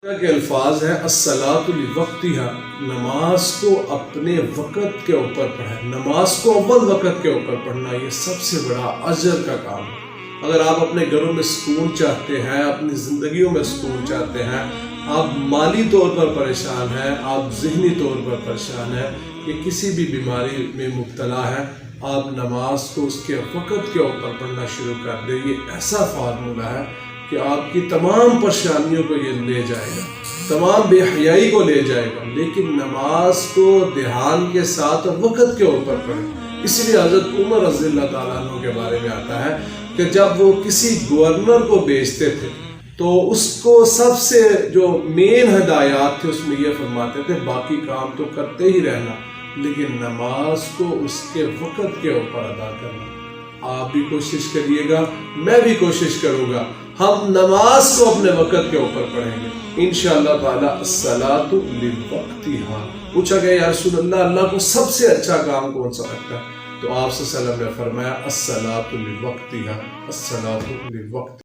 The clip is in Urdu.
کے الفاظ ہیں الصلاۃ لوقتہا، نماز کو اپنے وقت کے اوپر پڑھیں، نماز کو اول وقت کے اوپر پڑھنا یہ سب سے بڑا اجر کا کام ہے۔ اگر آپ اپنے گھروں میں سکون چاہتے ہیں، اپنی زندگیوں میں سکون چاہتے ہیں، آپ مالی طور پر پریشان ہیں، آپ ذہنی طور پر پریشان ہیں، یا کسی بھی بیماری میں مبتلا ہے، آپ نماز کو اس کے وقت کے اوپر پڑھنا شروع کر دیں۔ یہ ایسا فارمولہ ہے کہ آپ کی تمام پریشانیوں کو یہ لے جائے گا، تمام بے حیائی کو لے جائے گا، لیکن نماز کو دھیان کے ساتھ اور وقت کے اوپر پڑھیں۔ اس لیے حضرت عمر رضی اللہ تعالیٰ عنہ کے بارے میں آتا ہے کہ جب وہ کسی گورنر کو بیچتے تھے تو اس کو سب سے جو مین ہدایات تھے اس میں یہ فرماتے تھے باقی کام تو کرتے ہی رہنا، لیکن نماز کو اس کے وقت کے اوپر ادا کرنا۔ آپ بھی کوشش کریے گا، میں بھی کوشش کروں گا، ہم نماز کو اپنے وقت کے اوپر پڑھیں گے انشاءاللہ تعالی۔ الصلاۃ لوقتہا، پوچھا گیا یا رسول اللہ، اللہ کو سب سے اچھا کام کون سا لگتا ہے؟ تو آپ صلی اللہ علیہ وسلم نے فرمایا الصلاۃ لوقتہا، الصلاۃ لوقتہا۔